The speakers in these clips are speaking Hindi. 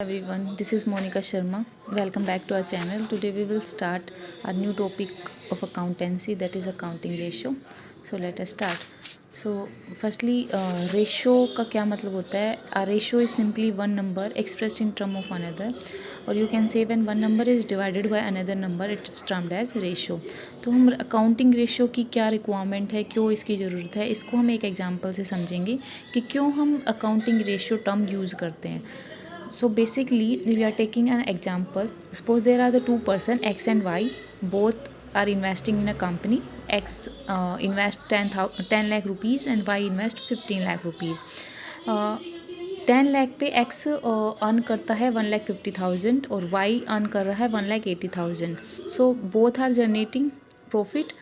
Everyone, this is Monica Sharma. Welcome back to our channel. Today we will start a new topic of accountancy, that is accounting ratio. So let us start. So firstly, ratio का क्या मतलब होता है? A ratio is simply one number expressed in term of another, or you can say when one number is divided by another number, it is termed as ratio. तो हम अकाउंटिंग रेशियो की क्या रिक्वायरमेंट है, क्यों इसकी ज़रूरत है, इसको हम एक एग्जांपल से समझेंगे कि क्यों हम अकाउंटिंग रेशियो टर्म यूज़ करते हैं. So basically, we are taking an example. Suppose there are the two person X and Y. Both are investing in a company. X invest 10 lakh rupees and Y invest 15 lakh rupees. 10 lakh पे X अर्न करता है 1,50,000 और Y अर्न कर रहा है 1,80,000. So both are generating profit.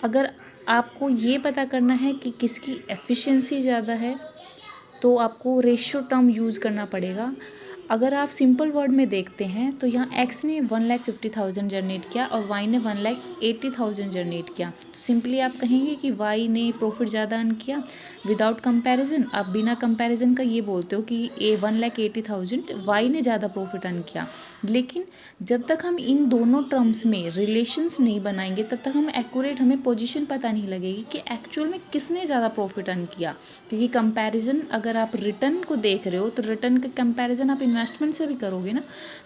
अगर आपको ये पता करना है कि किसकी एफिशिएंसी ज़्यादा है तो आपको रेशियो टर्म यूज़ करना पड़ेगा. अगर आप सिंपल वर्ड में देखते हैं तो यहाँ एक्स ने 1,50,000 जनरेट किया और वाई ने 1,80,000 जनरेट किया. तो सिंपली आप कहेंगे कि वाई ने प्रॉफिट ज़्यादा अर्न किया. विदाउट कंपैरिजन, आप बिना कंपैरिजन का ये बोलते हो कि 1,80,000 वाई ने ज़्यादा प्रॉफिट अर्न किया. लेकिन जब तक हम इन दोनों टर्म्स में रिलेशंस नहीं बनाएंगे तब तक हमें पोजीशन पता नहीं लगेगी कि एक्चुअल में किसने ज़्यादा प्रॉफिट अर्न किया. क्योंकि कंपैरिजन, अगर आप रिटर्न को देख रहे हो तो रिटर्न का कंपैरिजन आप इन्वेस्टमेंट से भी करोगे ना.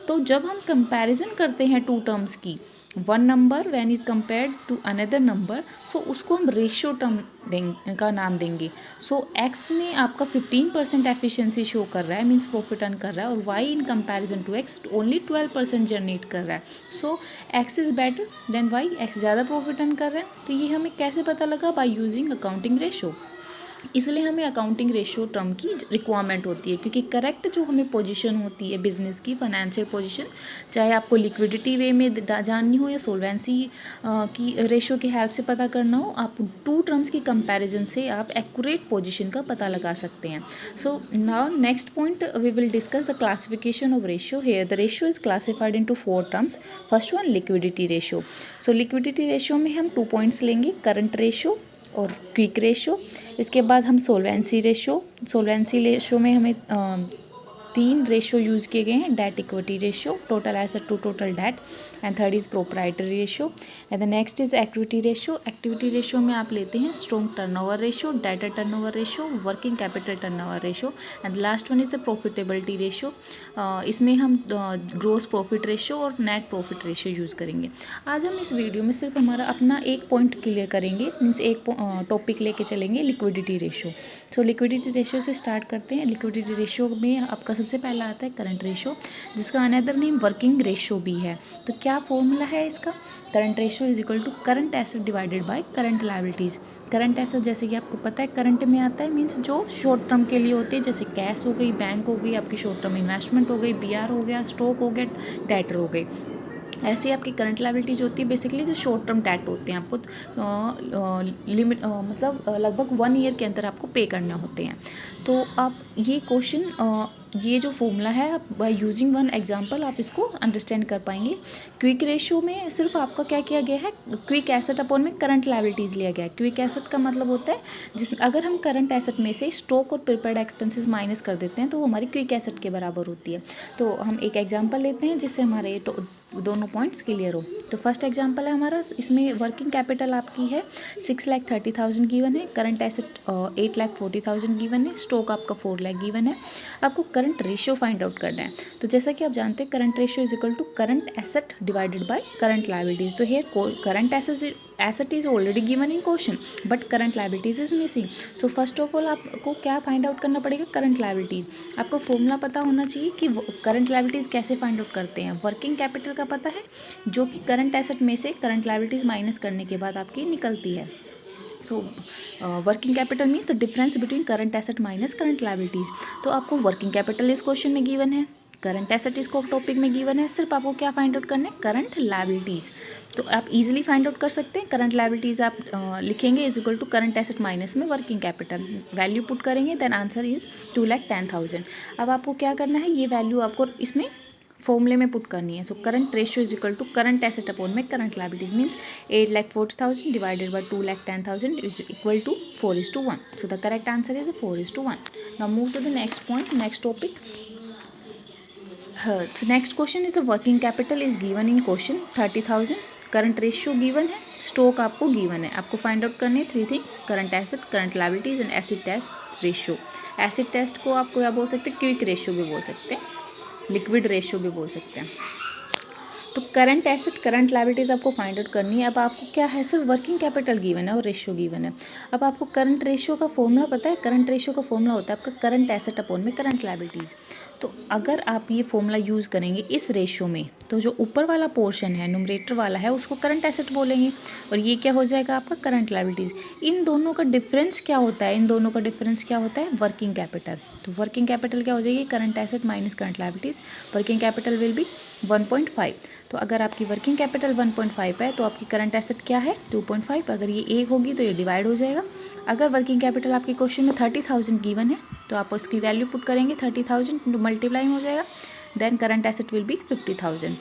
तो जब हम कंपैरिजन करते हैं टू टर्म्स की, one number when is compared to another number, so उसको हम रेशियो टर्म का नाम देंगे. सो एक्स में आपका 15% एफिशिएंसी शो कर रहा है, मीन्स प्रॉफिट अर्न कर रहा है, और Y in comparison to X only 12% generate कर रहा है. So X is better than Y, X ज़्यादा प्रॉफिट अर्न कर रहा है. तो ये हमें कैसे पता लगा? By using accounting ratio. इसलिए हमें अकाउंटिंग रेशियो टर्म की रिक्वायरमेंट होती है, क्योंकि करेक्ट जो हमें पोजीशन होती है बिजनेस की, फाइनेंशियल पोजीशन, चाहे आपको लिक्विडिटी वे में जाननी हो या सोल्वेंसी की रेशियो की हेल्प से पता करना हो, आप टू टर्म्स की कंपैरिजन से आप एक्यूरेट पोजीशन का पता लगा सकते हैं. So now next point we will discuss the classification of ratio. Here the ratio is classified into 4 terms. First one, liquidity ratio. So liquidity ratio में हम 2 पॉइंट्स लेंगे, करंट रेशियो और क्विक रेशो. इसके बाद हम सोल्वेंसी रेशो में हमें 3 रेशो यूज़ किए गए हैं. Debt equity ratio, total asset to total debt, and third is proprietary ratio, and the next is activity ratio. Activity ratio में आप लेते हैं strong turnover ratio, debtor turnover ratio, working capital turnover ratio, and last one is the profitability ratio. इसमें हम ग्रोस प्रॉफिट रेशो और नेट प्रॉफिट रेशो यूज़ करेंगे. आज हम इस वीडियो में सिर्फ हमारा अपना एक पॉइंट क्लियर करेंगे, मीन्स एक टॉपिक लेके चलेंगे, liquidity ratio. So liquidity ratio से स्टार्ट करते हैं. लिक्विडिटी रेशो में आपका सबसे पहला आता है करंट रेशो, जिसका अनदर नेम वर्किंग रेशो भी है. तो क्या फॉर्मूला है इसका? Current ratio is equal to current asset divided by current liabilities. Current asset जैसे कि आपको पता है करंट में आता है, मीन्स जो शॉर्ट टर्म के लिए होते हैं, जैसे कैश हो गई, बैंक हो गई, आपकी शॉर्ट टर्म इन्वेस्टमेंट हो गई, बीआर हो गया, स्टॉक हो गया, डेटर हो गई. ऐसे आपकी करंट लायबिलिटीज होती है बेसिकली जो शॉर्ट टर्म डेट होते हैं, आपको लिमिट मतलब लगभग 1 ईयर के अंदर आपको पे करने होते हैं. तो आप ये क्वेश्चन, ये जो फॉर्मूला है, आप बाय यूजिंग वन एग्जांपल आप इसको अंडरस्टैंड कर पाएंगे. क्विक रेशियो में सिर्फ आपका क्या किया गया है, क्विक एसेट अपॉन में करंट लायबिलिटीज़ लिया गया है. क्विक एसेट का मतलब होता है जिसमें अगर हम करंट एसेट में से स्टॉक और प्रिपेयर्ड एक्सपेंसेस माइनस कर देते हैं तो वो हमारी क्विक एसेट के बराबर होती है. तो हम एक एग्जाम्पल लेते हैं जिससे हमारे दोनों पॉइंट्स क्लियर हो. तो फर्स्ट एग्जांपल है हमारा, इसमें वर्किंग कैपिटल आपकी है 6,30,000 गिवन है, करंट एसेट 8,40,000 गिवन है, स्टॉक आपका 4 लाख गिवन है. आपको करंट रेशियो फाइंड आउट करना है. तो जैसा कि आप जानते हैं current ratio is equal to current asset divided by current liabilities. तो here current asset is already given in question but current liabilities is missing. So first of all आपको क्या फाइंड आउट करना पड़ेगा? Current liabilities. आपको फॉर्मूला पता होना चाहिए कि करंट लायबिलिटीज कैसे फाइंड आउट करते हैं. वर्किंग कैपिटल का पता है, जो कि करंट एसेट में से करंट लायबिलिटीज माइनस करने के बाद आपकी निकलती है. So working capital means the difference between current asset minus current liabilities. तो आपको वर्किंग कैपिटल इस क्वेश्चन में गिवन है, करंट एसेट इसको टॉपिक में गिवन है, सिर्फ आपको क्या फाइंड आउट करना है? Current liabilities. तो आप इजीली फाइंड आउट कर सकते हैं. करंट लायबिलिटीज़ आप लिखेंगे is equal to current asset minus में वर्किंग कैपिटल, वैल्यू पुट करेंगे, देन आंसर इज 2,10,000. अब आपको क्या करना है, ये वैल्यू आपको इसमें फॉर्मूले में पुट करनी है. So current ratio is equal to current asset upon में current liabilities, means 8,40,000 divided by 2,10,000 is equal to 4:1. So the correct answer is 4:1. Now move to the next point, next topic. So next question is the working capital is given in question 30,000. Current ratio given है, स्टॉक आपको गिवन है, आपको फाइंड आउट करनी है 3 things: current asset, current liabilities and acid test ratio. Acid test को आपको क्या बोल सकते हैं, क्विक रेशियो भी बोल सकते हैं, लिक्विड रेशियो भी बोल सकते हैं। तो करंट एसेट, करंट लायबिलिटीज आपको फाइंड आउट करनी है। अब आपको क्या है, सिर्फ वर्किंग कैपिटल गिवन है और रेशियो गिवन है। अब आपको करंट रेशियो का फॉर्मूला पता है, करंट रेशियो का फॉर्मूला होता है आपका करंट एसेट अपॉन में करंट लायबिलिटीज़। तो अगर आप ये फॉर्मूला यूज़ करेंगे इस रेशियो में, तो जो ऊपर वाला पोर्शन है, न्यूमरेटर वाला है, उसको करंट एसेट बोलेंगे और ये क्या हो जाएगा आपका करंट लायबिलिटीज़। इन दोनों का डिफरेंस क्या होता है, इन दोनों का डिफरेंस क्या होता है, वर्किंग कैपिटल। तो वर्किंग कैपिटल क्या हो जाएगी, current asset minus current liabilities. Working capital will be 1.5। तो अगर आपकी वर्किंग कैपिटल 1.5 है तो आपकी करंट एसेट क्या है, 2.5। अगर ये 1 होगी तो ये डिवाइड हो जाएगा। अगर वर्किंग कैपिटल आपके क्वेश्चन में 30,000 गिवन है तो आप उसकी वैल्यू पुट करेंगे, 30,000 मल्टीप्लाइंग हो जाएगा, then current asset will be 50,000।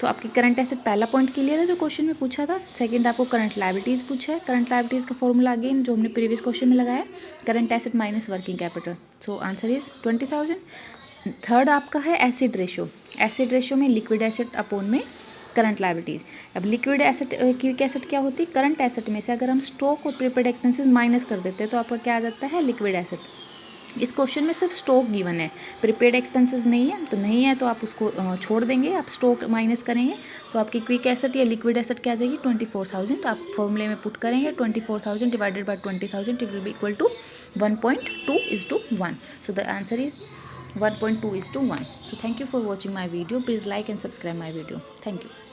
तो आपकी करंट एसेट पहला पॉइंट क्लियर है जो क्वेश्चन में पूछा था। सेकंड आपको करंट लायबिलिटीज़ पूछा है। करंट लायबिलिटीज़ का फॉर्मूला अगेन जो हमने प्रीवियस क्वेश्चन में लगाया, current asset minus working capital. So answer is 20,000। Third आपका है एसिड रेशियो। एसिड रेशियो में लिक्विड एसेट अपॉन में करंट लायबिलिटीज। अब लिक्विड एसेट, क्विक एसेट क्या होती है, करंट एसेट में से अगर हम स्टॉक और प्रीपेड एक्सपेंसेस माइनस कर देते हैं तो आपका क्या आ जाता है, लिक्विड एसेट। इस क्वेश्चन में सिर्फ स्टॉक गिवन है, प्रीपेड एक्सपेंसेस नहीं है, तो नहीं है तो आप उसको छोड़ देंगे, आप स्टॉक माइनस करेंगे। तो आपकी क्विक एसेट या लिक्विड एसेट क्या आ जाएगी, 24,000। आप फॉर्मूले में पुट करेंगे 24,000 divided by 20,000, it will be equal to 1.2:1। So the answer is 1.2:1. So thank you for watching my video. Please like and subscribe my video. Thank you.